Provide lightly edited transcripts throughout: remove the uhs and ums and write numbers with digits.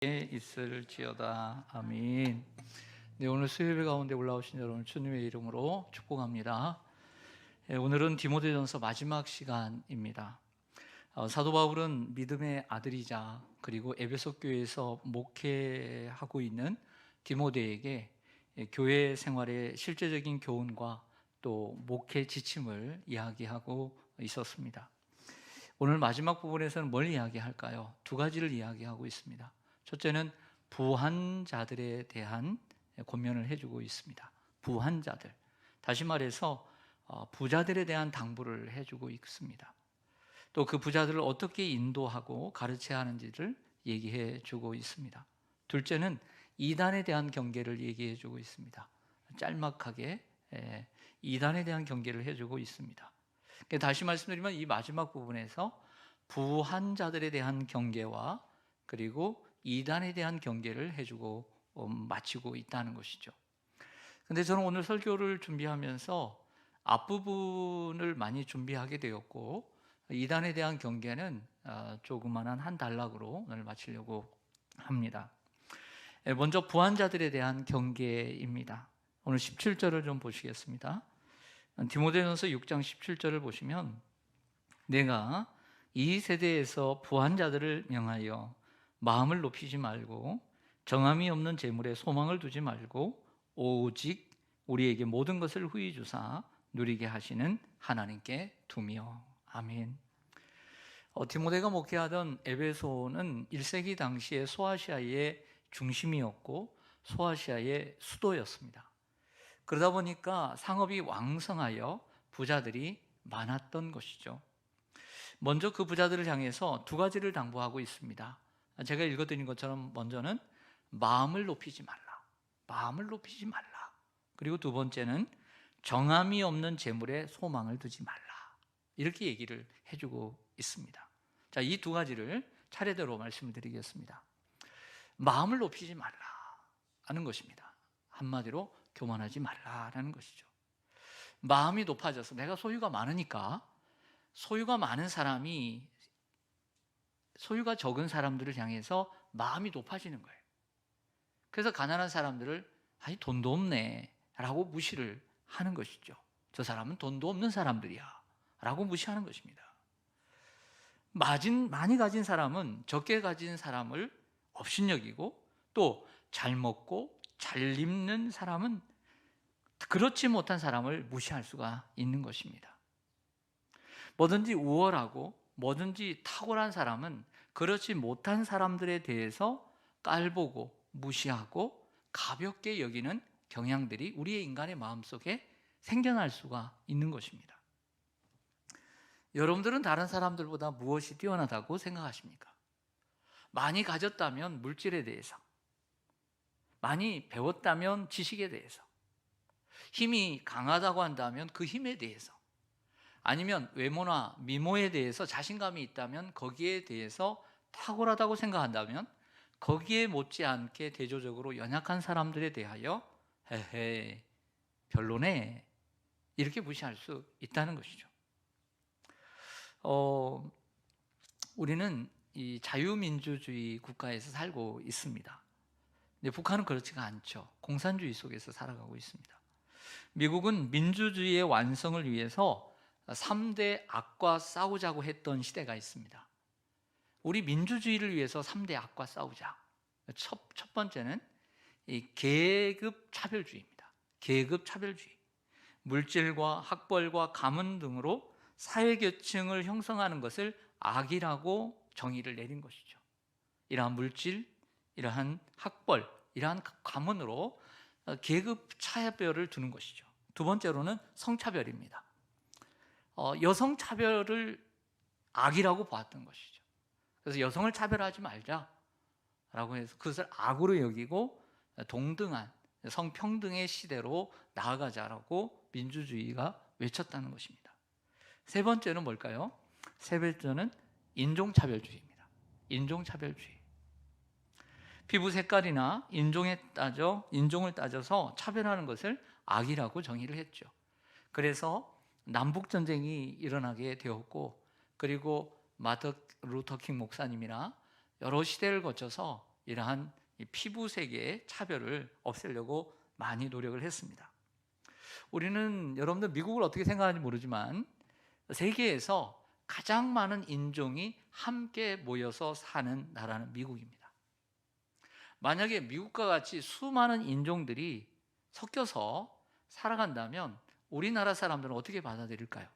있을지어다. 아멘. 네, 오늘 수요예배 가운데 올라오신 여러분 주님의 이름으로 축복합니다. 오늘은 디모데전서 마지막 시간입니다. 사도 바울은 믿음의 아들이자 그리고 에베소 교회에서 목회하고 있는 디모데에게 교회 생활의 실제적인 교훈과 또 목회 지침을 이야기하고 있었습니다. 오늘 마지막 부분에서는 뭘 이야기할까요? 두 가지를 이야기하고 있습니다. 첫째는 부한 자들에 대한 권면을 해주고 있습니다. 부한 자들, 다시 말해서 부자들에 대한 당부를 해주고 있습니다. 또 그 부자들을 어떻게 인도하고 가르쳐야 하는지를 얘기해 주고 있습니다. 둘째는 이단에 대한 경계를 얘기해 주고 있습니다. 짤막하게 이단에 대한 경계를 해주고 있습니다. 다시 말씀드리면 이 마지막 부분에서 부한 자들에 대한 경계와 그리고 이단에 대한 경계를 해주고 마치고 있다는 것이죠. 근데 저는 오늘 설교를 준비하면서 앞부분을 많이 준비하게 되었고 이단에 대한 경계는 조그만한 한 단락으로 오늘 마치려고 합니다. 먼저 부한 자들에 대한 경계입니다. 오늘 17절을 좀 보시겠습니다. 디모데전서 6장 17절을 보시면 내가 이 세대에서 부한 자들을 명하여 마음을 높이지 말고 정함이 없는 재물에 소망을 두지 말고 오직 우리에게 모든 것을 후히 주사 누리게 하시는 하나님께 두며. 아멘. 디모데가 목회하던 에베소는 1세기 당시의 소아시아의 중심이었고 소아시아의 수도였습니다. 그러다 보니까 상업이 왕성하여 부자들이 많았던 것이죠. 먼저 그 부자들을 향해서 두 가지를 당부하고 있습니다. 제가 읽어드린 것처럼 먼저는 마음을 높이지 말라. 마음을 높이지 말라. 그리고 두 번째는 정함이 없는 재물에 소망을 두지 말라. 이렇게 얘기를 해주고 있습니다. 자, 이 두 가지를 차례대로 말씀을 드리겠습니다. 마음을 높이지 말라 하는 것입니다. 한마디로 교만하지 말라라는 것이죠. 마음이 높아져서 내가 소유가 많으니까 소유가 많은 사람이 소유가 적은 사람들을 향해서 마음이 높아지는 거예요. 그래서 가난한 사람들을 아니 돈도 없네 라고 무시를 하는 것이죠. 저 사람은 돈도 없는 사람들이야 라고 무시하는 것입니다. 많이 가진 사람은 적게 가진 사람을 업신여기고 또 잘 먹고 잘 입는 사람은 그렇지 못한 사람을 무시할 수가 있는 것입니다. 뭐든지 우월하고 뭐든지 탁월한 사람은 그렇지 못한 사람들에 대해서 깔보고 무시하고 가볍게 여기는 경향들이 우리의 인간의 마음속에 생겨날 수가 있는 것입니다. 여러분들은 다른 사람들보다 무엇이 뛰어나다고 생각하십니까? 많이 가졌다면 물질에 대해서, 많이 배웠다면 지식에 대해서, 힘이 강하다고 한다면 그 힘에 대해서, 아니면 외모나 미모에 대해서 자신감이 있다면 거기에 대해서 탁월하다고 생각한다면 거기에 못지않게 대조적으로 연약한 사람들에 대하여 헤헤 별로네 이렇게 무시할 수 있다는 것이죠. 우리는 이 자유민주주의 국가에서 살고 있습니다. 근데 북한은 그렇지가 않죠. 공산주의 속에서 살아가고 있습니다. 미국은 민주주의의 완성을 위해서 3대 악과 싸우자고 했던 시대가 있습니다. 우리 민주주의를 위해서 3대 악과 싸우자. 첫 번째는 이 계급 차별주의입니다. 계급 차별주의. 물질과 학벌과 가문 등으로 사회계층을 형성하는 것을 악이라고 정의를 내린 것이죠. 이러한 물질, 이러한 학벌, 이러한 가문으로 계급 차별을 두는 것이죠. 두 번째로는 성차별입니다. 여성 차별을 악이라고 보았던 것이죠. 그래서 여성을 차별하지 말자라고 해서 그것을 악으로 여기고 동등한 성평등의 시대로 나아가자라고 민주주의가 외쳤다는 것입니다. 세 번째는 뭘까요? 세 번째는 인종차별주의입니다. 인종차별주의. 피부 색깔이나 인종을 따져서 차별하는 것을 악이라고 정의를 했죠. 그래서 남북전쟁이 일어나게 되었고, 그리고 마틴 루터 킹 목사님이나 여러 시대를 거쳐서 이러한 이 피부색의 차별을 없애려고 많이 노력을 했습니다. 우리는 여러분들 미국을 어떻게 생각하는지 모르지만 세계에서 가장 많은 인종이 함께 모여서 사는 나라는 미국입니다. 만약에 미국과 같이 수많은 인종들이 섞여서 살아간다면 우리나라 사람들은 어떻게 받아들일까요?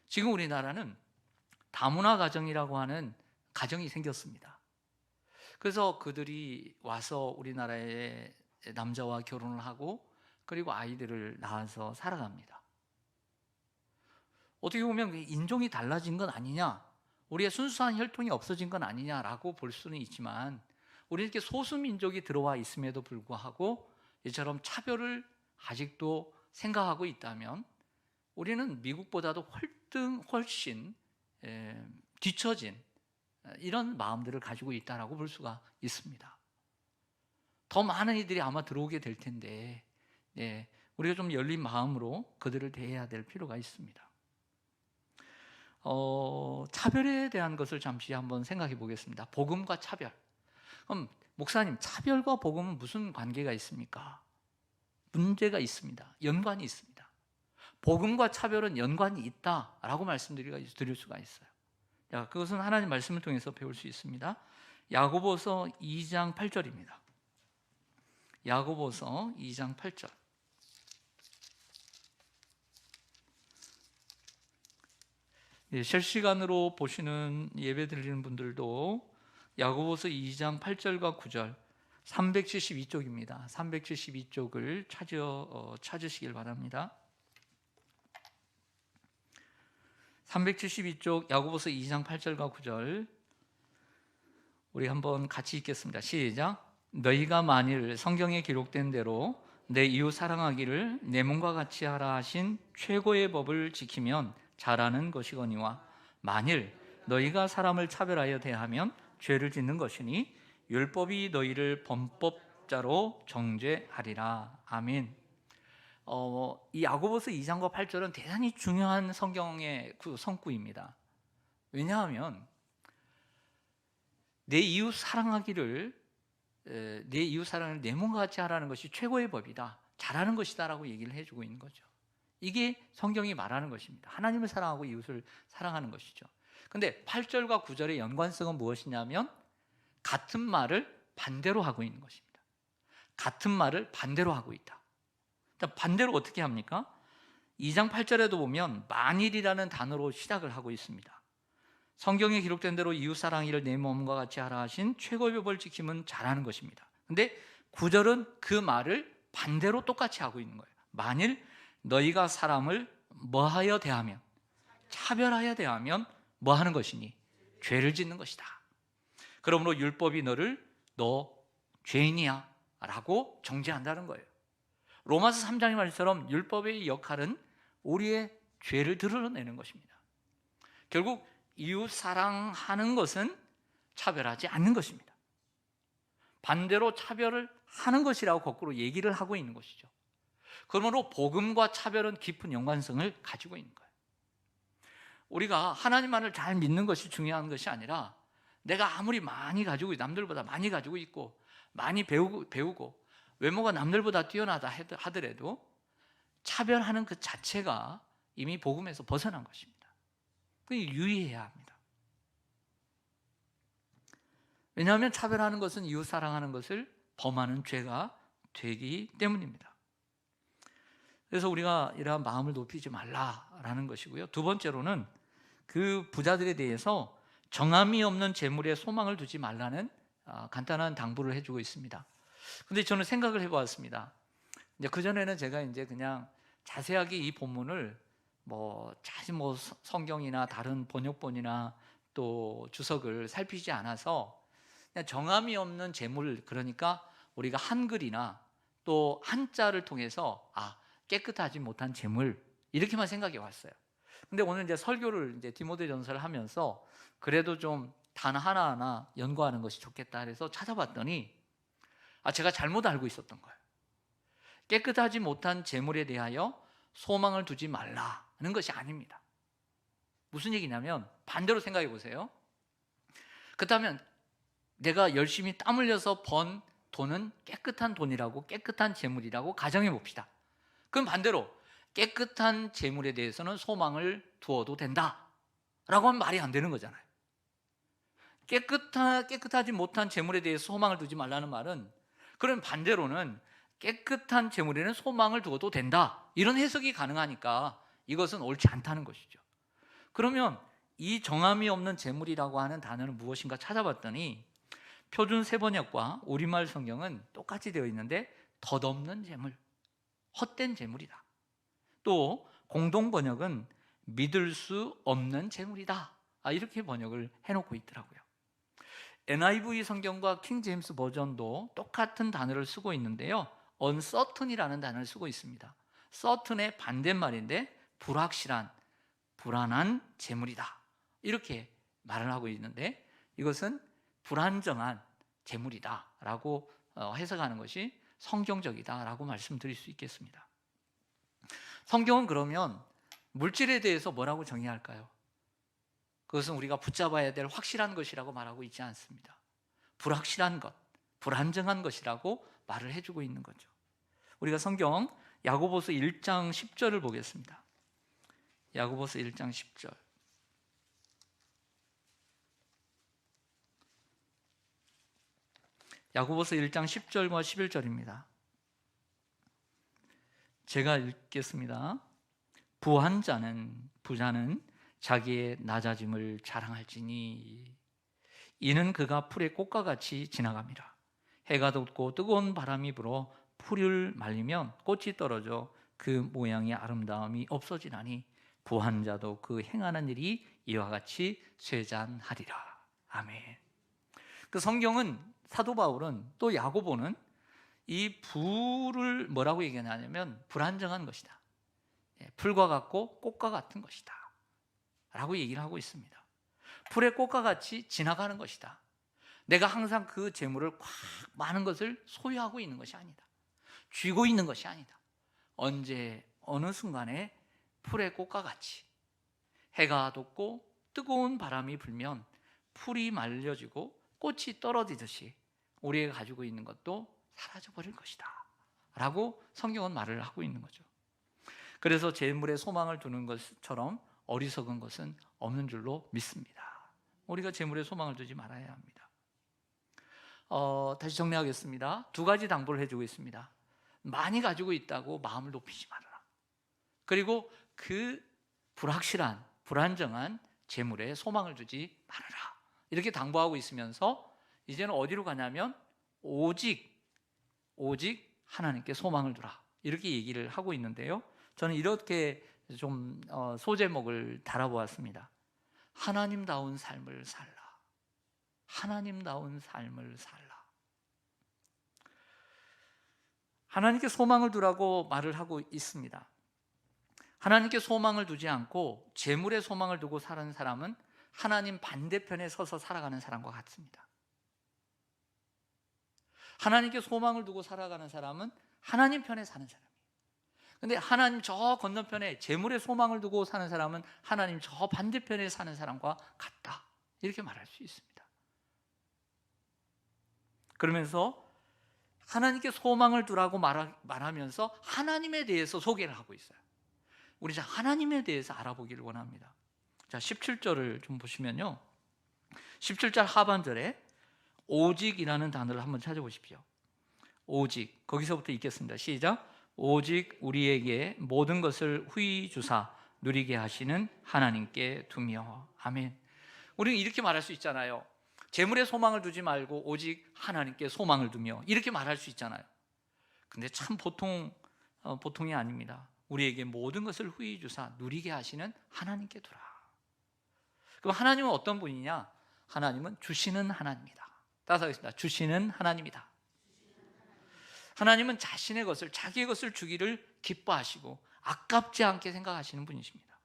지금 우리나라는 다문화 가정이라고 하는 가정이 생겼습니다. 그래서 그들이 와서 우리나라의 남자와 결혼을 하고 그리고 아이들을 낳아서 살아갑니다. 어떻게 보면 인종이 달라진 건 아니냐, 우리의 순수한 혈통이 없어진 건 아니냐라고 볼 수는 있지만, 우리 이렇게 소수민족이 들어와 있음에도 불구하고 이처럼 차별을 아직도 생각하고 있다면 우리는 미국보다도 훨씬 뒤처진 이런 마음들을 가지고 있다라고 볼 수가 있습니다. 더 많은 이들이 아마 들어오게 될 텐데 우리가 좀 열린 마음으로 그들을 대해야 될 필요가 있습니다. 차별에 대한 것을 잠시 한번 생각해 보겠습니다. 복음과 차별. 그럼 목사님, 차별과 복음은 무슨 관계가 있습니까? 문제가 있습니다. 연관이 있습니다. 복음과 차별은 연관이 있다라고 말씀드릴 수가 있어요. 자, 그것은 하나님 말씀을 통해서 배울 수 있습니다. 야고보서 2장 8절입니다. 야고보서 2장 8절. 실시간으로 보시는 예배 드리는 분들도 야고보서 2장 8절과 9절 372쪽입니다. 372쪽을 찾으시길 바랍니다. 372쪽 야고보서 2장 8절과 9절 우리 한번 같이 읽겠습니다. 시작. 너희가 만일 성경에 기록된 대로 내 이웃 사랑하기를 내 몸과 같이 하라 하신 최고의 법을 지키면 잘하는 것이거니와 만일 너희가 사람을 차별하여 대하면 죄를 짓는 것이니 율법이 너희를 범법자로 정죄하리라. 아멘. 이 야고보서 2장과 8절은 대단히 중요한 성경의 성구입니다. 왜냐하면 내 이웃 사랑을 내 몸과 같이 하라는 것이 최고의 법이다, 잘하는 것이다라고 얘기를 해주고 있는 거죠. 이게 성경이 말하는 것입니다. 하나님을 사랑하고 이웃을 사랑하는 것이죠. 근데 8절과 9절의 연관성은 무엇이냐면 같은 말을 반대로 하고 있는 것입니다. 같은 말을 반대로 하고 있다. 반대로 어떻게 합니까? 2장 8절에도 보면 만일이라는 단어로 시작을 하고 있습니다. 성경에 기록된 대로 이웃 사랑이를 내 몸과 같이 하라 하신 최고의 법을 지키면 잘하는 것입니다. 근데 9절은 그 말을 반대로 똑같이 하고 있는 거예요. 만일 너희가 사람을 뭐하여 대하면, 차별하여 대하면 뭐하는 것이니? 죄를 짓는 것이다. 그러므로 율법이 너 죄인이야 라고 정죄한다는 거예요. 로마서 3장의 말처럼 율법의 역할은 우리의 죄를 드러내는 것입니다. 결국 이웃 사랑하는 것은 차별하지 않는 것입니다. 반대로 차별을 하는 것이라고 거꾸로 얘기를 하고 있는 것이죠. 그러므로 복음과 차별은 깊은 연관성을 가지고 있는 거예요. 우리가 하나님만을 잘 믿는 것이 중요한 것이 아니라 내가 아무리 많이 가지고 남들보다 많이 가지고 있고 많이 배우고 외모가 남들보다 뛰어나다 하더라도 차별하는 그 자체가 이미 복음에서 벗어난 것입니다. 유의해야 합니다. 왜냐하면 차별하는 것은 이웃 사랑하는 것을 범하는 죄가 되기 때문입니다. 그래서 우리가 이러한 마음을 높이지 말라라는 것이고요. 두 번째로는 그 부자들에 대해서 정함이 없는 재물에 소망을 두지 말라는 간단한 당부를 해주고 있습니다. 근데 저는 생각을 해보았습니다. 이제 그전에는 제가 이제 그냥 자세하게 이 본문을 자세히 성경이나 다른 번역본이나 또 주석을 살피지 않아서 그냥 정함이 없는 재물, 그러니까 우리가 한글이나 또 한자를 통해서 깨끗하지 못한 재물 이렇게만 생각해 왔어요. 근데 오늘 이제 설교를 이제 디모데전서를 하면서 그래도 좀 단 하나하나 연구하는 것이 좋겠다 해서 찾아봤더니 제가 잘못 알고 있었던 거예요. 깨끗하지 못한 재물에 대하여 소망을 두지 말라는 것이 아닙니다. 무슨 얘기냐면 반대로 생각해 보세요. 그렇다면 내가 열심히 땀 흘려서 번 돈은 깨끗한 돈이라고, 깨끗한 재물이라고 가정해 봅시다. 그럼 반대로 깨끗한 재물에 대해서는 소망을 두어도 된다 라고 하면 말이 안 되는 거잖아요. 깨끗하지 못한 재물에 대해서 소망을 두지 말라는 말은, 그럼 반대로는 깨끗한 재물에는 소망을 두어도 된다, 이런 해석이 가능하니까 이것은 옳지 않다는 것이죠. 그러면 이 정함이 없는 재물이라고 하는 단어는 무엇인가 찾아봤더니 표준 세번역과 우리말 성경은 똑같이 되어 있는데 덧없는 재물, 헛된 재물이다. 또 공동 번역은 믿을 수 없는 재물이다, 이렇게 번역을 해놓고 있더라고요. NIV 성경과 킹 제임스 버전도 똑같은 단어를 쓰고 있는데요, uncertain이라는 단어를 쓰고 있습니다. certain의 반대말인데 불확실한, 불안한 재물이다, 이렇게 말을 하고 있는데 이것은 불안정한 재물이다 라고 해석하는 것이 성경적이다 라고 말씀드릴 수 있겠습니다. 성경은 그러면 물질에 대해서 뭐라고 정의할까요? 그것은 우리가 붙잡아야 될 확실한 것이라고 말하고 있지 않습니다. 불확실한 것, 불안정한 것이라고 말을 해주고 있는 거죠. 우리가 성경 야고보서 1장 10절을 보겠습니다. 야고보서 1장 10절. 야고보서 1장 10절과 11절입니다. 제가 읽겠습니다. 부자는 자기의 낮아짐을 자랑할지니 이는 그가 풀의 꽃과 같이 지나갑니다. 해가 돋고 뜨거운 바람이 불어 풀을 말리면 꽃이 떨어져 그 모양의 아름다움이 없어지나니 부한 자도 그 행하는 일이 이와 같이 쇠잔하리라. 아멘. 그 성경은, 사도 바울은, 또 야고보는 이 부를 뭐라고 얘기하냐면 불안정한 것이다, 풀과 같고 꽃과 같은 것이다 라고 얘기를 하고 있습니다. 풀의 꽃과 같이 지나가는 것이다. 내가 항상 그 재물을 꽉 많은 것을 소유하고 있는 것이 아니다, 쥐고 있는 것이 아니다. 언제 어느 순간에 풀의 꽃과 같이 해가 돋고 뜨거운 바람이 불면 풀이 말려지고 꽃이 떨어지듯이 우리가 가지고 있는 것도 사라져버릴 것이다 라고 성경은 말을 하고 있는 거죠. 그래서 재물에 소망을 두는 것처럼 어리석은 것은 없는 줄로 믿습니다. 우리가 재물에 소망을 두지 말아야 합니다. 다시 정리하겠습니다. 두 가지 당부를 해주고 있습니다. 많이 가지고 있다고 마음을 높이지 말아라. 그리고 그 불확실한, 불안정한 재물에 소망을 두지 말아라, 이렇게 당부하고 있으면서 이제는 어디로 가냐면 오직 하나님께 소망을 두라, 이렇게 얘기를 하고 있는데요, 저는 이렇게 좀 소제목을 달아보았습니다. 하나님다운 삶을 살라. 하나님다운 삶을 살라. 하나님께 소망을 두라고 말을 하고 있습니다. 하나님께 소망을 두지 않고 재물에 소망을 두고 사는 사람은 하나님 반대편에 서서 살아가는 사람과 같습니다. 하나님께 소망을 두고 살아가는 사람은 하나님 편에 사는 사람이에요. 근데 하나님 저 건너편에 재물에 소망을 두고 사는 사람은 하나님 저 반대편에 사는 사람과 같다, 이렇게 말할 수 있습니다. 그러면서 하나님께 소망을 두라고 말하면서 하나님에 대해서 소개를 하고 있어요. 우리 자 하나님에 대해서 알아보기를 원합니다. 자, 17절을 좀 보시면요, 17절 하반절에 오직이라는 단어를 한번 찾아보십시오. 오직, 거기서부터 읽겠습니다. 시작. 오직 우리에게 모든 것을 후히 주사 누리게 하시는 하나님께 두며. 아멘. 우리는 이렇게 말할 수 있잖아요. 재물에 소망을 두지 말고 오직 하나님께 소망을 두며, 이렇게 말할 수 있잖아요. 근데 참 보통이 아닙니다. 우리에게 모든 것을 후히 주사 누리게 하시는 하나님께 두라. 그럼 하나님은 어떤 분이냐? 하나님은 주시는 하나님이다. 따라서 하겠습니다. 주시는 하나님이다. 하나님은 자신의 것을, 자기의 것을 주기를 기뻐하시고 아깝지 않게 생각하시는 분이십니다.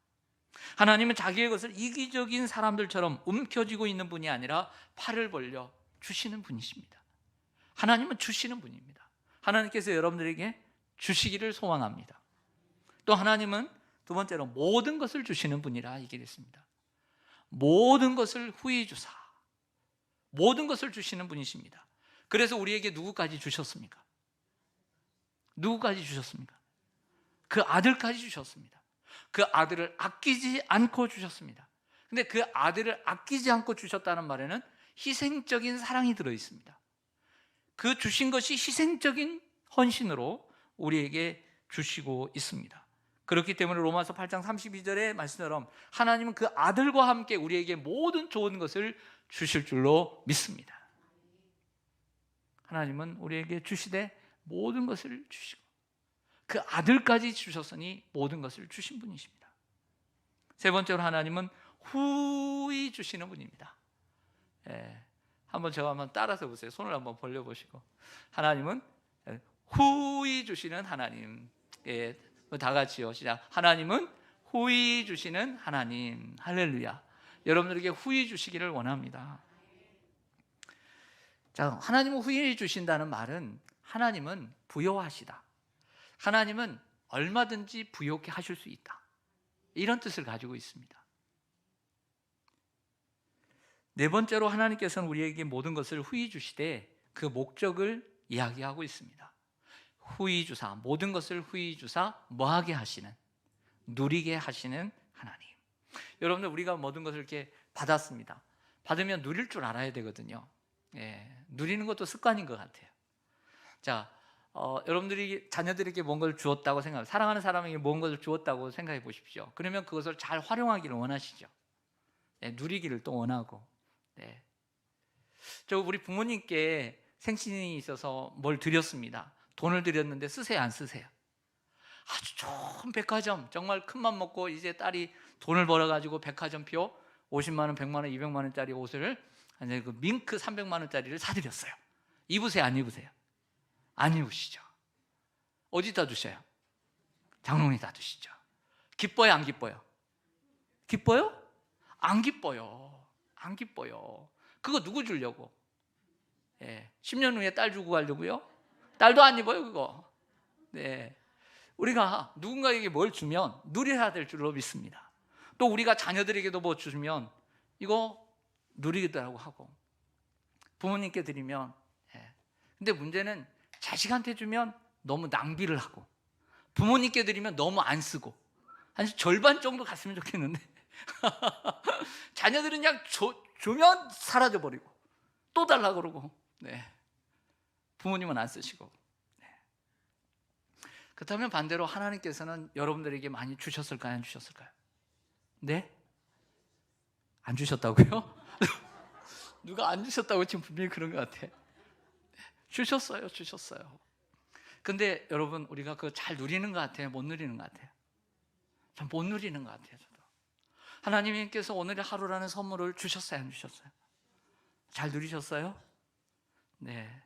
하나님은 자기의 것을 이기적인 사람들처럼 움켜쥐고 있는 분이 아니라 팔을 벌려 주시는 분이십니다. 하나님은 주시는 분입니다. 하나님께서 여러분들에게 주시기를 소망합니다. 또 하나님은 두 번째로 모든 것을 주시는 분이라 얘기를 했습니다. 모든 것을 후히 주사, 모든 것을 주시는 분이십니다. 그래서 우리에게 누구까지 주셨습니까? 누구까지 주셨습니까? 그 아들까지 주셨습니다. 그 아들을 아끼지 않고 주셨습니다. 근데 그 아들을 아끼지 않고 주셨다는 말에는 희생적인 사랑이 들어 있습니다. 그 주신 것이 희생적인 헌신으로 우리에게 주시고 있습니다. 그렇기 때문에 로마서 8장 32절의 말씀처럼 하나님은 그 아들과 함께 우리에게 모든 좋은 것을 주실 줄로 믿습니다. 하나님은 우리에게 주시되 모든 것을 주시고 그 아들까지 주셨으니 모든 것을 주신 분이십니다. 세 번째로 하나님은 후히 주시는 분입니다. 한번 따라서 보세요. 손을 한번 벌려보시고 하나님은 후히 주시는 하나님. 다 같이요. 시작. 하나님은 후히 주시는 하나님. 할렐루야. 여러분들에게 후히 주시기를 원합니다. 자, 하나님은 후히 주신다는 말은 하나님은 부요하시다. 하나님은 얼마든지 부요케 하실 수 있다. 이런 뜻을 가지고 있습니다. 네 번째로 하나님께서는 우리에게 모든 것을 후히 주시되 그 목적을 이야기하고 있습니다. 후히 주사, 모든 것을 후히 주사 뭐하게 하시는, 누리게 하시는 하나님. 여러분들 우리가 모든 것을 이렇게 받았습니다. 받으면 누릴 줄 알아야 되거든요. 누리는 것도 습관인 것 같아요. 자, 여러분들이 자녀들에게 뭔가를 주었다고 생각해요. 사랑하는 사람에게 뭔가를 주었다고 생각해 보십시오. 그러면 그것을 잘 활용하기를 원하시죠. 누리기를 또 원하고. 저 우리 부모님께 생신이 있어서 뭘 드렸습니다. 돈을 드렸는데 쓰세요, 안 쓰세요? 아주 좋은 백화점, 정말 큰맘 먹고 이제 딸이 돈을 벌어가지고 백화점표 50만 원, 100만 원, 200만 원짜리 옷을 그 밍크 300만 원짜리를 사드렸어요. 입으세요, 안 입으세요? 안 입으시죠. 어디다 두셔요? 장롱에다 두시죠. 기뻐요, 안 기뻐요? 기뻐요? 안 기뻐요. 안 기뻐요. 그거 누구 주려고? 10년 후에 딸 주고 가려고요? 딸도 안 입어요, 그거. 우리가 누군가에게 뭘 주면 누려야 될 줄로 믿습니다. 또 우리가 자녀들에게도 뭐 주면 이거 누리기도 하고 부모님께 드리면 근데 문제는 자식한테 주면 너무 낭비를 하고 부모님께 드리면 너무 안 쓰고 한 절반 정도 갔으면 좋겠는데 자녀들은 그냥 주면 사라져버리고 또 달라고 그러고 부모님은 안 쓰시고 그렇다면 반대로 하나님께서는 여러분들에게 많이 주셨을까요? 안 주셨을까요? 네? 안 주셨다고요? 누가 안 주셨다고 지금 분명히 그런 것 같아. 주셨어요. 근데 여러분 우리가 그거 잘 누리는 것 같아요? 못 누리는 것 같아요? 전 못 누리는 것 같아요. 저도. 하나님께서 오늘의 하루라는 선물을 주셨어요? 안 주셨어요? 잘 누리셨어요? 네.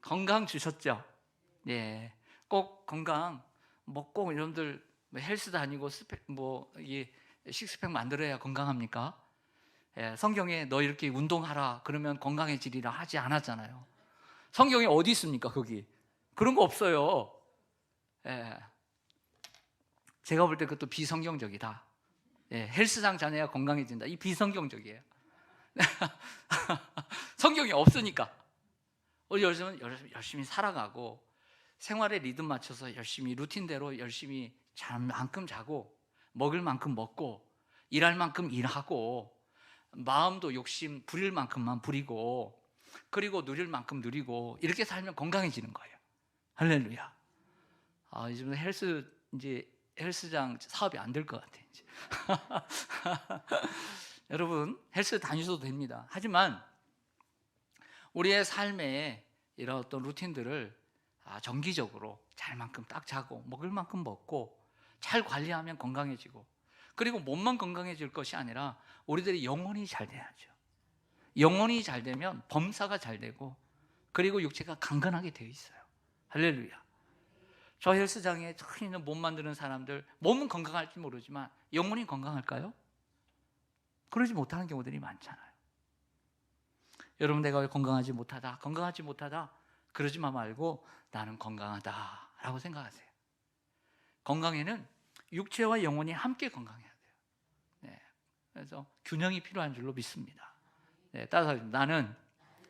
건강 주셨죠? 네. 꼭 건강 꼭 여러분들 헬스 다니고 이게 식스팩 만들어야 건강합니까? 성경에 너 이렇게 운동하라 그러면 건강해지리라 하지 않았잖아요. 성경에 어디 있습니까? 거기 그런 거 없어요. 제가 볼 때 그것도 비성경적이다. 헬스장 다녀야 건강해진다. 이 비성경적이에요. 성경이 없으니까 우리 열심히 살아가고 생활에 리듬 맞춰서 열심히 루틴대로 열심히 잘 만큼 자고 먹을 만큼 먹고 일할 만큼 일하고 마음도 욕심 부릴 만큼만 부리고 그리고 누릴 만큼 누리고 이렇게 살면 건강해지는 거예요. 할렐루야. 요즘 헬스장 사업이 안 될 것 같아 이제. 여러분 헬스 다니셔도 됩니다. 하지만 우리의 삶에 이런 어떤 루틴들을 정기적으로 잘 만큼 딱 자고 먹을 만큼 먹고 잘 관리하면 건강해지고 그리고 몸만 건강해질 것이 아니라 우리들이 영혼이 잘 돼야죠. 영혼이 잘 되면 범사가 잘 되고 그리고 육체가 강건하게 되어 있어요. 할렐루야. 저 헬스장에 저 있는 몸 만드는 사람들 몸은 건강할지 모르지만 영혼이 건강할까요? 그러지 못하는 경우들이 많잖아요. 여러분 내가 왜 건강하지 못하다 그러지만 말고 나는 건강하다라고 생각하세요. 건강에는 육체와 영혼이 함께 건강해야 돼요. 그래서 균형이 필요한 줄로 믿습니다. 네, 따라서 나는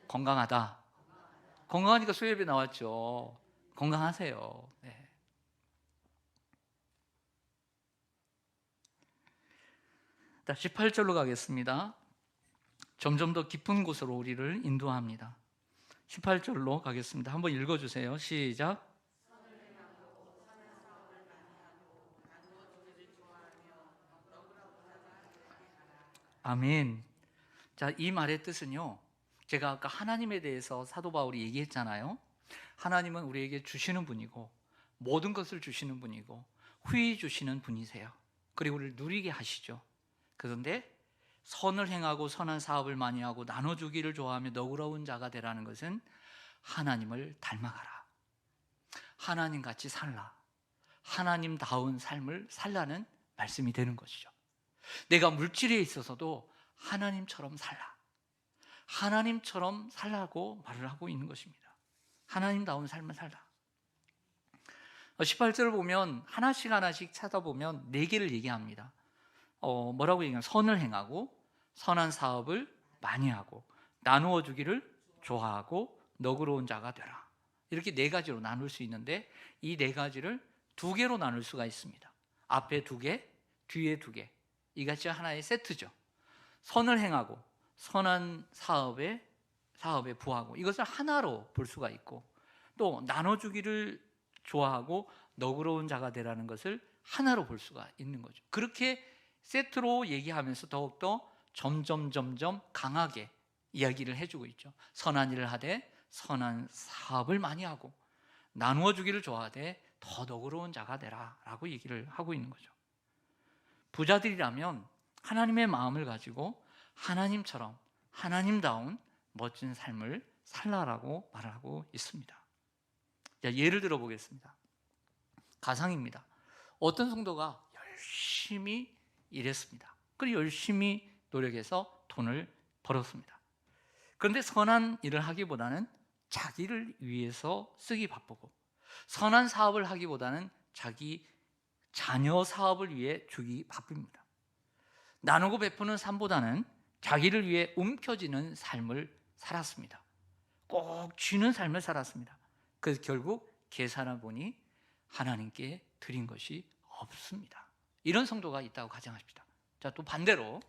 건강하다. 건강하니까 수요예배 나왔죠. 건강하세요. 네. 자, 18절로 가겠습니다. 점점 더 깊은 곳으로 우리를 인도합니다. 18절로 가겠습니다. 한번 읽어주세요. 시작. 아멘. 자, 이 말의 뜻은요, 제가 아까 하나님에 대해서 사도 바울이 얘기했잖아요. 하나님은 우리에게 주시는 분이고 모든 것을 주시는 분이고 후히 주시는 분이세요. 그리고 우리를 누리게 하시죠. 그런데 선을 행하고 선한 사업을 많이 하고 나눠주기를 좋아하며 너그러운 자가 되라는 것은 하나님을 닮아가라, 하나님같이 살라, 하나님다운 삶을 살라는 말씀이 되는 것이죠. 내가 물질에 있어서도 하나님처럼 살라, 하나님처럼 살라고 말을 하고 있는 것입니다. 하나님다운 삶을 살라. 18절을 보면 하나씩 하나씩 찾아보면 4개를 얘기합니다. 뭐라고 얘기하면 선을 행하고 선한 사업을 많이 하고 나누어 주기를 좋아하고 너그러운 자가 되라. 이렇게 4가지로 나눌 수 있는데 이 4가지를 2개로 나눌 수가 있습니다. 앞에 2개, 뒤에 2개. 이것이 하나의 세트죠. 선을 행하고 선한 사업에 부하고 이것을 하나로 볼 수가 있고, 또 나눠주기를 좋아하고 너그러운 자가 되라는 것을 하나로 볼 수가 있는 거죠. 그렇게 세트로 얘기하면서 더욱더 점점 강하게 이야기를 해주고 있죠. 선한 일을 하되 선한 사업을 많이 하고 나누어 주기를 좋아하되 더 너그러운 자가 되라 라고 얘기를 하고 있는 거죠. 부자들이라면 하나님의 마음을 가지고 하나님처럼 하나님다운 멋진 삶을 살라라고 말하고 있습니다. 자, 예를 들어 보겠습니다. 가상입니다. 어떤 성도가 열심히 일했습니다. 그리고 열심히 노력해서 돈을 벌었습니다. 그런데 선한 일을 하기보다는 자기를 위해서 쓰기 바쁘고 선한 사업을 하기보다는 자기 자녀 사업을 위해 주기 바쁩니다. 나누고 베푸는 삶보다는 자기를 위해 움켜쥐는 삶을 살았습니다. 꼭 쥐는 삶을 살았습니다. 그래서 결국 계산해 보니 하나님께 드린 것이 없습니다. 이런 성도가 있다고 가정합시다. 자, 또 반대로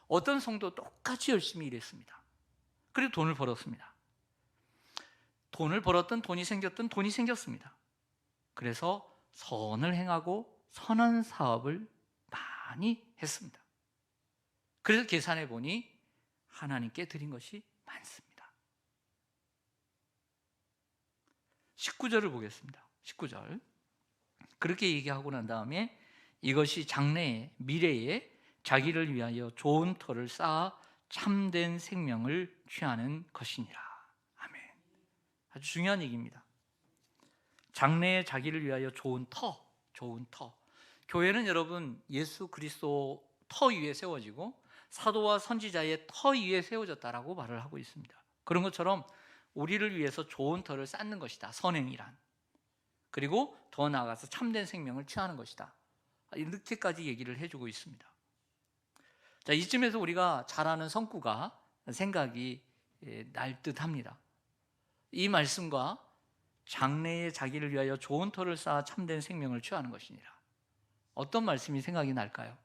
어떤 성도 똑같이 열심히 일했습니다. 그리고 돈을 벌었습니다. 돈을 벌었든 돈이 생겼든 돈이 생겼습니다. 그래서 선을 행하고 선한 사업을 많이 했습니다. 그래서 계산해 보니 하나님께 드린 것이 많습니다. 19절을 보겠습니다. 19절. 그렇게 얘기하고 난 다음에 이것이 장래에 미래에 자기를 위하여 좋은 터를 쌓아 참된 생명을 취하는 것이니라. 아멘. 아주 중요한 얘기입니다. 장래에 자기를 위하여 좋은 터. 교회는 여러분 예수 그리스도 터 위에 세워지고 사도와 선지자의 터 위에 세워졌다라고 말을 하고 있습니다. 그런 것처럼 우리를 위해서 좋은 터를 쌓는 것이다. 선행이란. 그리고 더 나아가서 참된 생명을 취하는 것이다. 이렇게까지 얘기를 해주고 있습니다. 자, 이쯤에서 우리가 잘 아는 성구가 생각이 날 듯합니다. 이 말씀과 장래에 자기를 위하여 좋은 터를 쌓아 참된 생명을 취하는 것이니라. 어떤 말씀이 생각이 날까요?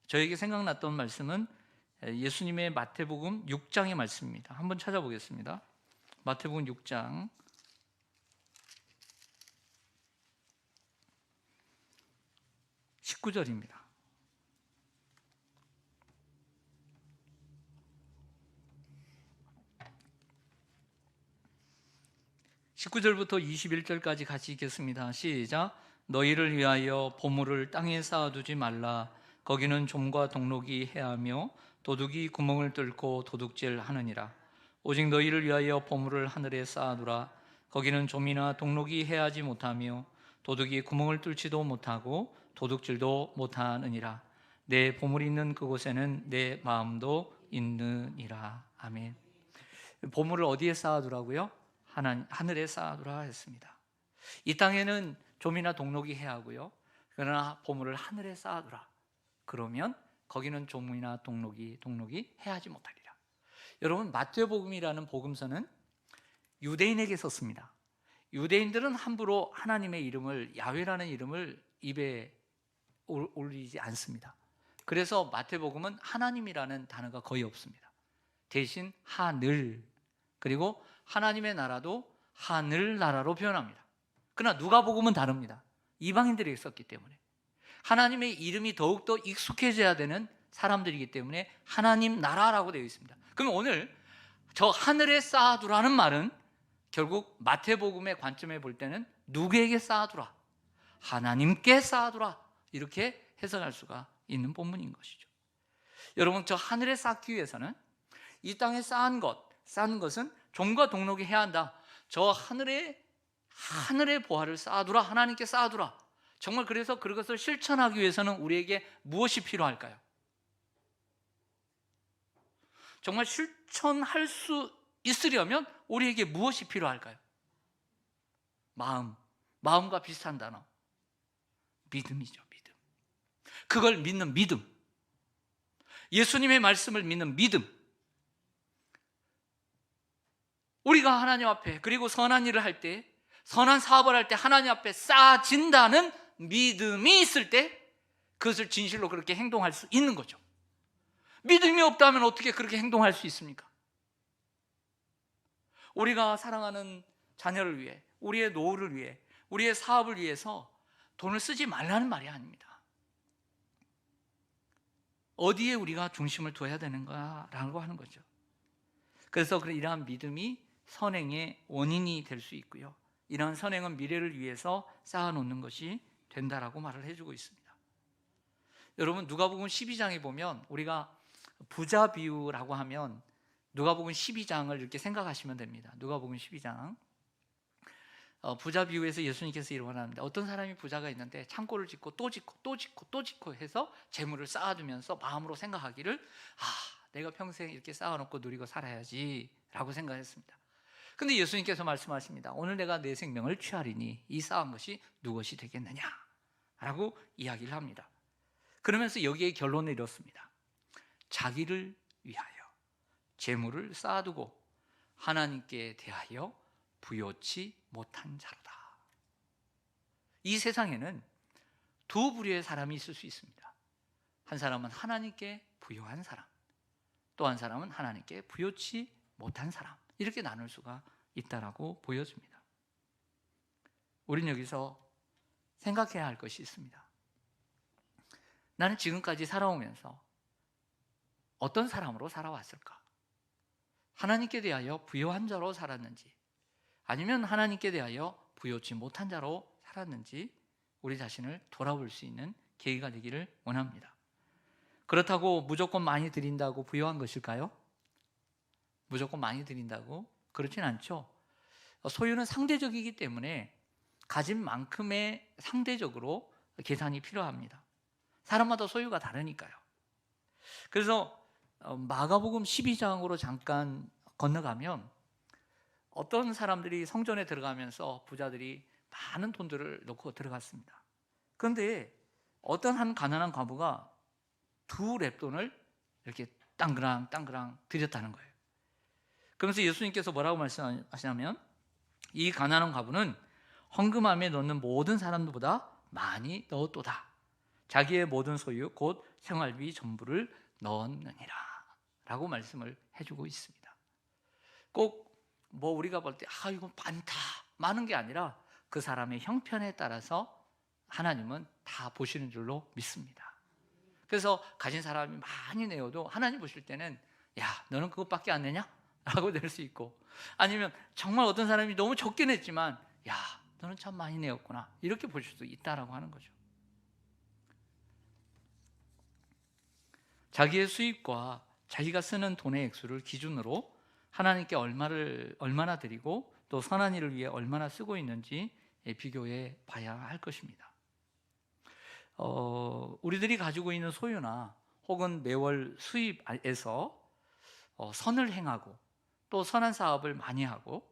저에게 생각났던 말씀은 예수님의 마태복음 6장의 말씀입니다. 한번 찾아보겠습니다. 마태복음 6장 19절입니다. 19절부터 21절까지 같이 읽겠습니다. 시작. 너희를 위하여 보물을 땅에 쌓아두지 말라. 거기는 좀과 동록이 해하며 도둑이 구멍을 뚫고 도둑질하느니라. 오직 너희를 위하여 보물을 하늘에 쌓아두라. 거기는 좀이나 동록이 해하지 못하며 도둑이 구멍을 뚫지도 못하고 도둑질도 못하느니라. 내 보물이 있는 그곳에는 내 마음도 있느니라. 아멘. 보물을 어디에 쌓아두라고요? 하늘에 쌓아두라 했습니다. 이 땅에는 좀이나 동록이 해하고요. 그러나 보물을 하늘에 쌓아두라. 그러면 거기는 좀이나 동록이 해하지 못하리라. 여러분, 마태복음이라는 복음서는 유대인에게 썼습니다. 유대인들은 함부로 하나님의 이름을, 야훼라는 이름을 입에 올리지 않습니다. 그래서 마태복음은 하나님이라는 단어가 거의 없습니다. 대신 하늘, 그리고 하나님의 나라도 하늘나라로 표현합니다. 그러나 누가복음은 다릅니다. 이방인들에게 썼기 때문에, 하나님의 이름이 더욱더 익숙해져야 되는 사람들이기 때문에 하나님 나라라고 되어 있습니다. 그러면 오늘 저 하늘에 쌓아두라는 말은 결국 마태복음의 관점에 볼 때는 누구에게 쌓아두라? 하나님께 쌓아두라, 이렇게 해석할 수가 있는 본문인 것이죠. 여러분, 저 하늘에 쌓기 위해서는 이 땅에 쌓은 것은 종과 동록이 해야 한다. 저 하늘의 보화를 쌓아두라, 하나님께 쌓아두라. 정말 그래서 그것을 실천하기 위해서는 우리에게 무엇이 필요할까요? 정말 실천할 수 있으려면 우리에게 무엇이 필요할까요? 마음과 비슷한 단어, 믿음이죠. 믿음. 그걸 믿는 믿음, 예수님의 말씀을 믿는 믿음. 우리가 하나님 앞에, 그리고 선한 일을 할 때, 선한 사업을 할 때 하나님 앞에 쌓아진다는 믿음이 있을 때 그것을 진실로 그렇게 행동할 수 있는 거죠. 믿음이 없다면 어떻게 그렇게 행동할 수 있습니까? 우리가 사랑하는 자녀를 위해, 우리의 노후를 위해, 우리의 사업을 위해서 돈을 쓰지 말라는 말이 아닙니다. 어디에 우리가 중심을 둬야 되는가라고 하는 거죠. 그래서 이러한 믿음이 선행의 원인이 될 수 있고요, 이러한 선행은 미래를 위해서 쌓아놓는 것이 된다라고 말을 해주고 있습니다. 여러분, 누가복음 12장에 보면, 우리가 부자 비유라고 하면 누가복음 12장을 이렇게 생각하시면 됩니다. 누가복음 12장, 부자 비유에서 예수님께서 이렇게 말합니다. 어떤 사람이 부자가 있는데 창고를 짓고 또 짓고 또 짓고 또 짓고 해서 재물을 쌓아두면서 마음으로 생각하기를, 내가 평생 이렇게 쌓아놓고 누리고 살아야지 라고 생각했습니다. 근데 예수님께서 말씀하십니다. 오늘 내가 내 생명을 취하리니 이 쌓은 것이 누것이 되겠느냐 라고 이야기를 합니다. 그러면서 여기에 결론을 이뤘습니다. 자기를 위하여 재물을 쌓아두고 하나님께 대하여 부요치 못한 자로다. 이 세상에는 두 부류의 사람이 있을 수 있습니다. 한 사람은 하나님께 부요한 사람, 또 한 사람은 하나님께 부요치 못한 사람, 이렇게 나눌 수가 있다라고 보여집니다. 우린 여기서 생각해야 할 것이 있습니다. 나는 지금까지 살아오면서 어떤 사람으로 살아왔을까? 하나님께 대하여 부요한 자로 살았는지, 아니면 하나님께 대하여 부요치 못한 자로 살았는지 우리 자신을 돌아볼 수 있는 계기가 되기를 원합니다. 그렇다고 무조건 많이 드린다고 부요한 것일까요? 무조건 많이 드린다고? 그렇진 않죠. 소유는 상대적이기 때문에 가진 만큼의 상대적으로 계산이 필요합니다. 사람마다 소유가 다르니까요. 그래서 마가복음 12장으로 잠깐 건너가면, 어떤 사람들이 성전에 들어가면서 부자들이 많은 돈들을 넣고 들어갔습니다. 그런데 어떤 한 가난한 과부가 2렙돈을 이렇게 땅그랑 드렸다는 거예요. 그러면서 예수님께서 뭐라고 말씀하시냐면, 이 가난한 과부는 헌금함에 넣는 모든 사람들보다 많이 넣었도다. 자기의 모든 소유 곧 생활비 전부를 넣었느니라 라고 말씀을 해주고 있습니다. 꼭 우리가 볼 때 이거 많다, 많은 게 아니라 그 사람의 형편에 따라서 하나님은 다 보시는 줄로 믿습니다. 그래서 가진 사람이 많이 내어도 하나님 보실 때는, 야, 너는 그것밖에 안 내냐? 라고 낼 수 있고, 아니면 정말 어떤 사람이 너무 적게 냈지만, 야, 너는 참 많이 내었구나, 이렇게 보실 수도 있다라고 하는 거죠. 자기의 수입과 자기가 쓰는 돈의 액수를 기준으로 하나님께 얼마나 드리고 또 선한 일을 위해 얼마나 쓰고 있는지 비교해 봐야 할 것입니다. 우리들이 가지고 있는 소유나 혹은 매월 수입에서 선을 행하고, 또 선한 사업을 많이 하고,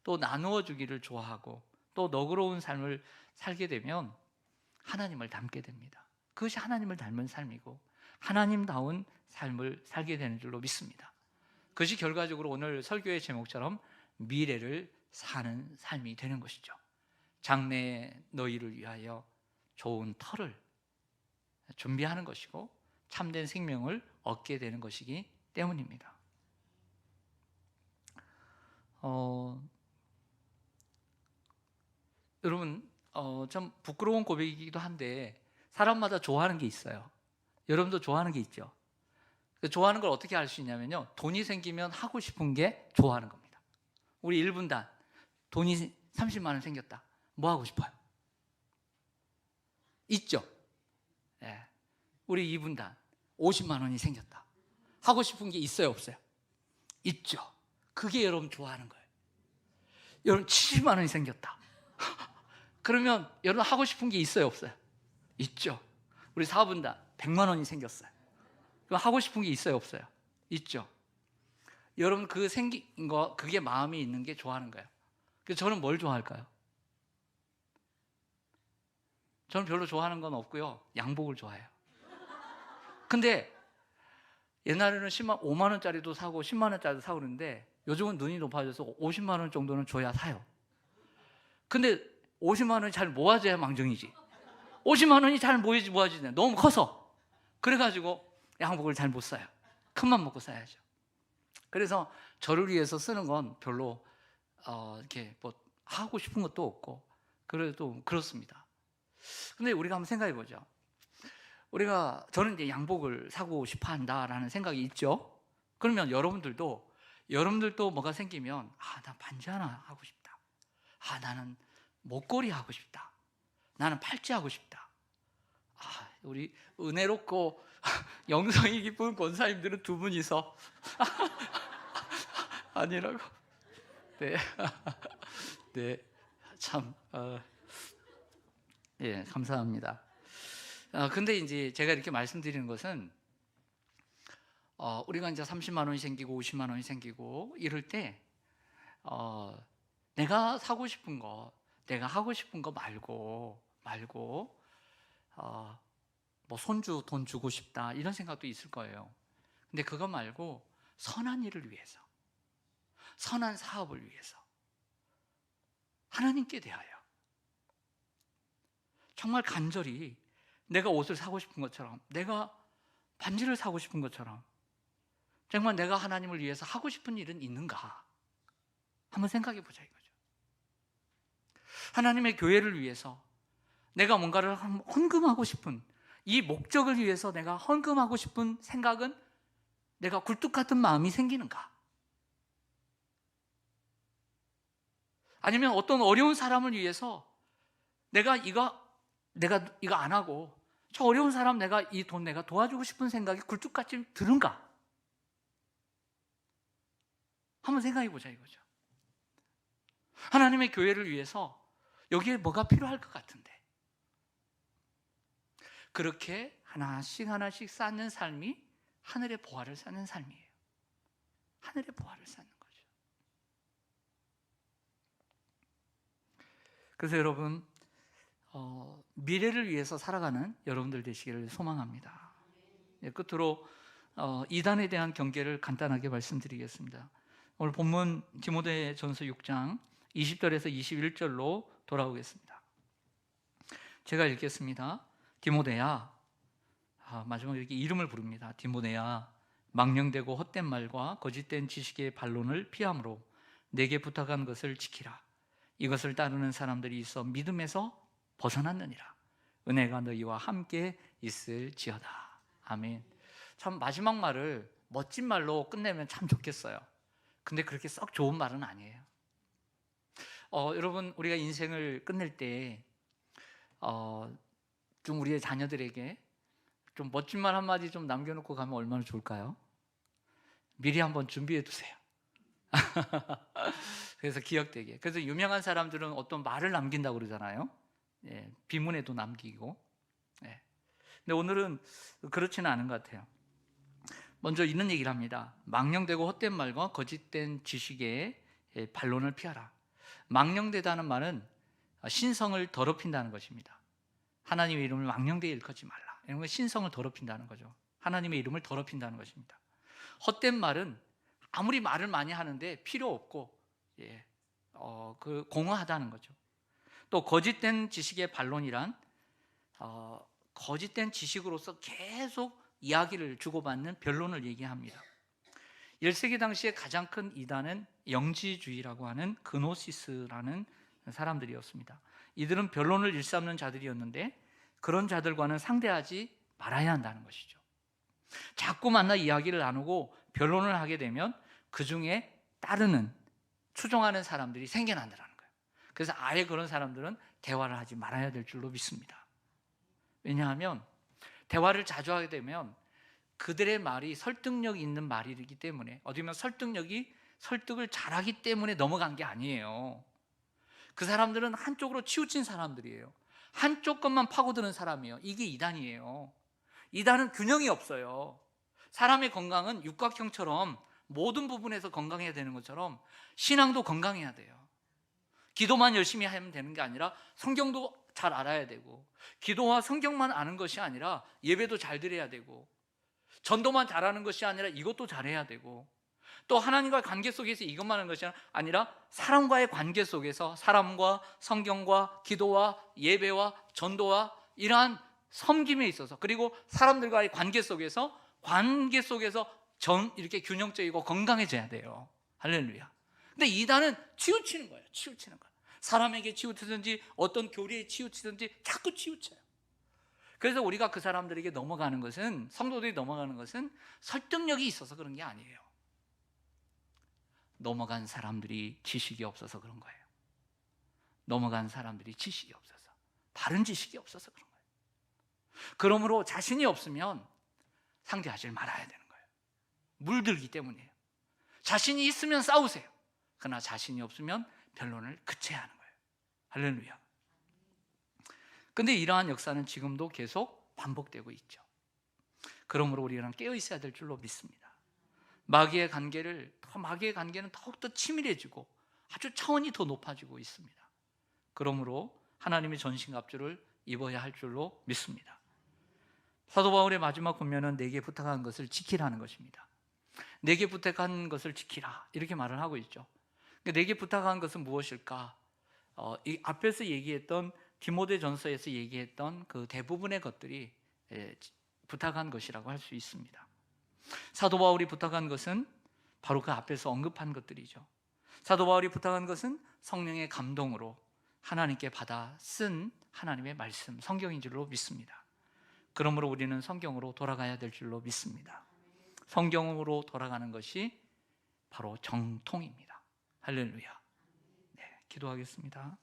또 나누어 주기를 좋아하고, 또 너그러운 삶을 살게 되면 하나님을 닮게 됩니다. 그것이 하나님을 닮은 삶이고 하나님다운 삶을 살게 되는 줄로 믿습니다. 그것이 결과적으로 오늘 설교의 제목처럼 미래를 사는 삶이 되는 것이죠. 장래의 너희를 위하여 좋은 터를 준비하는 것이고 참된 생명을 얻게 되는 것이기 때문입니다. 여러분, 좀 부끄러운 고백이기도 한데 사람마다 좋아하는 게 있어요. 여러분도 좋아하는 게 있죠. 좋아하는 걸 어떻게 알 수 있냐면요, 돈이 생기면 하고 싶은 게 좋아하는 겁니다. 우리 1분단 돈이 30만 원 생겼다. 뭐 하고 싶어요? 있죠? 네. 우리 2분단 50만 원이 생겼다. 하고 싶은 게 있어요, 없어요? 있죠. 그게 여러분 좋아하는 거예요. 여러분 70만 원이 생겼다. 그러면 여러분 하고 싶은 게 있어요, 없어요? 있죠. 우리 4분단 100만 원이 생겼어요. 그럼 하고 싶은 게 있어요, 없어요? 있죠. 여러분 그 생긴 거, 그게 마음이 있는 게 좋아하는 거예요. 그래서 저는 뭘 좋아할까요? 저는 별로 좋아하는 건 없고요, 양복을 좋아해요. 근데 옛날에는 5만 원짜리도 사고 10만 원짜리도 사고 그러는데 요즘은 눈이 높아져서 50만 원 정도는 줘야 사요. 근데 50만 원이 잘 모아져야 망정이지. 50만 원이 잘 모아지네. 너무 커서. 그래가지고 양복을 잘 못 사요. 큰맘 먹고 사야죠. 그래서 저를 위해서 쓰는 건 별로 이렇게 뭐 하고 싶은 것도 없고 그래도 그렇습니다. 근데 우리가 한번 생각해 보죠. 저는 이제 양복을 사고 싶어 한다라는 생각이 있죠. 그러면 여러분들도 뭐가 생기면 나 반지 하나 하고 싶다. 나는 목걸이 하고 싶다. 나는 팔찌 하고 싶다. 우리 은혜롭고 영성이 깊은 권사님들은 두 분이서 아니라고. 네, 네, 참, 예, 감사합니다. 근데 이제 제가 이렇게 말씀드리는 것은 우리가 이제 30만 원이 생기고 50만 원이 생기고 이럴 때 내가 사고 싶은 거, 내가 하고 싶은 거 말고 뭐 손주 돈 주고 싶다 이런 생각도 있을 거예요. 근데 그거 말고 선한 일을 위해서, 선한 사업을 위해서, 하나님께 대하여 정말 간절히 내가 옷을 사고 싶은 것처럼, 내가 반지를 사고 싶은 것처럼 정말 내가 하나님을 위해서 하고 싶은 일은 있는가 한번 생각해 보자 이거죠. 하나님의 교회를 위해서 내가 뭔가를 헌금하고 싶은, 이 목적을 위해서 내가 헌금하고 싶은 생각은, 내가 굴뚝 같은 마음이 생기는가? 아니면 어떤 어려운 사람을 위해서 내가 이거 안 하고 저 어려운 사람 내가 이 돈 내가 도와주고 싶은 생각이 굴뚝같이 드는가? 한번 생각해 보자 이거죠. 하나님의 교회를 위해서 여기에 뭐가 필요할 것 같은데, 그렇게 하나씩 쌓는 삶이 하늘의 보화를 쌓는 삶이에요. 하늘의 보화를 쌓는 거죠. 그래서 여러분, 미래를 위해서 살아가는 여러분들 되시기를 소망합니다. 끝으로 이단에 대한 경계를 간단하게 말씀드리겠습니다. 오늘 본문 디모데전서 6장 20절에서 21절로 돌아오겠습니다. 제가 읽겠습니다. 디모데야, 마지막에 이렇게 이름을 부릅니다. 디모데야, 망령되고 헛된 말과 거짓된 지식의 반론을 피함으로 내게 부탁한 것을 지키라. 이것을 따르는 사람들이 있어 믿음에서 벗어났느니라. 은혜가 너희와 함께 있을지어다. 아멘. 참 마지막 말을 멋진 말로 끝내면 참 좋겠어요. 근데 그렇게 썩 좋은 말은 아니에요. 여러분, 우리가 인생을 끝낼 때 좀 우리의 자녀들에게 좀 멋진 말 한마디 좀 남겨놓고 가면 얼마나 좋을까요? 미리 한번 준비해 두세요. 그래서 기억되게. 그래서 유명한 사람들은 어떤 말을 남긴다고 그러잖아요. 예, 비문에도 남기고. 예. 근데 오늘은 그렇지는 않은 것 같아요. 먼저 이런 얘기를 합니다. 망령되고 헛된 말과 거짓된 지식의 반론을 피하라. 망령되다는 말은 신성을 더럽힌다는 것입니다. 하나님의 이름을 망령되이 일컫지 말라. 이런 건 신성을 더럽힌다는 거죠. 하나님의 이름을 더럽힌다는 것입니다. 헛된 말은 아무리 말을 많이 하는데 필요 없고 공허하다는 거죠. 또 거짓된 지식의 반론이란 거짓된 지식으로서 계속 이야기를 주고받는 변론을 얘기합니다. 1세기 당시에 가장 큰 이단은 영지주의라고 하는 그노시스라는 사람들이었습니다. 이들은 변론을 일삼는 자들이었는데 그런 자들과는 상대하지 말아야 한다는 것이죠. 자꾸 만나 이야기를 나누고 변론을 하게 되면 그 중에 따르는, 추종하는 사람들이 생겨난다는 거예요. 그래서 아예 그런 사람들은 대화를 하지 말아야 될 줄로 믿습니다. 왜냐하면 대화를 자주 하게 되면 그들의 말이 설득력 있는 말이기 때문에, 어디 보면 설득을 잘하기 때문에 넘어간 게 아니에요. 그 사람들은 한쪽으로 치우친 사람들이에요. 한쪽 것만 파고드는 사람이에요. 이게 이단이에요. 이단은 균형이 없어요. 사람의 건강은 육각형처럼 모든 부분에서 건강해야 되는 것처럼 신앙도 건강해야 돼요. 기도만 열심히 하면 되는 게 아니라 성경도 잘 알아야 되고, 기도와 성경만 아는 것이 아니라 예배도 잘 드려야 되고, 전도만 잘하는 것이 아니라 이것도 잘해야 되고, 또 하나님과의 관계 속에서 이것만 하는 것이 아니라 사람과의 관계 속에서 사람과 성경과 기도와 예배와 전도와 이러한 섬김에 있어서, 그리고 사람들과의 관계 속에서 이렇게 균형적이고 건강해져야 돼요. 할렐루야. 근데 이단은 치우치는 거예요. 치우치는 거예요. 사람에게 치우치든지 어떤 교리에 치우치든지 자꾸 치우쳐요. 그래서 우리가 그 사람들에게 넘어가는 것은, 성도들이 넘어가는 것은 설득력이 있어서 그런 게 아니에요. 넘어간 사람들이 지식이 없어서 그런 거예요. 넘어간 사람들이 지식이 없어서, 바른 지식이 없어서 그런 거예요. 그러므로 자신이 없으면 상대하지 말아야 되는 거예요. 물들기 때문이에요. 자신이 있으면 싸우세요. 그러나 자신이 없으면 변론을 그쳐야 하는 거예요. 할렐루야. 근데 이러한 역사는 지금도 계속 반복되고 있죠. 그러므로 우리는 깨어 있어야 될 줄로 믿습니다. 마귀의 관계는 더욱더 치밀해지고 아주 차원이 더 높아지고 있습니다. 그러므로 하나님의 전신갑주를 입어야 할 줄로 믿습니다. 사도 바울의 마지막 권면은 내게 부탁한 것을 지키라는 것입니다. 내게 부탁한 것을 지키라, 이렇게 말을 하고 있죠. 내게 부탁한 것은 무엇일까? 이 앞에서 얘기했던 디모데전서에서 얘기했던 그 대부분의 것들이 부탁한 것이라고 할 수 있습니다. 사도 바울이 부탁한 것은 바로 그 앞에서 언급한 것들이죠. 사도 바울이 부탁한 것은 성령의 감동으로 하나님께 받아 쓴 하나님의 말씀, 성경인 줄로 믿습니다. 그러므로 우리는 성경으로 돌아가야 될 줄로 믿습니다. 성경으로 돌아가는 것이 바로 정통입니다. 할렐루야. 네, 기도하겠습니다.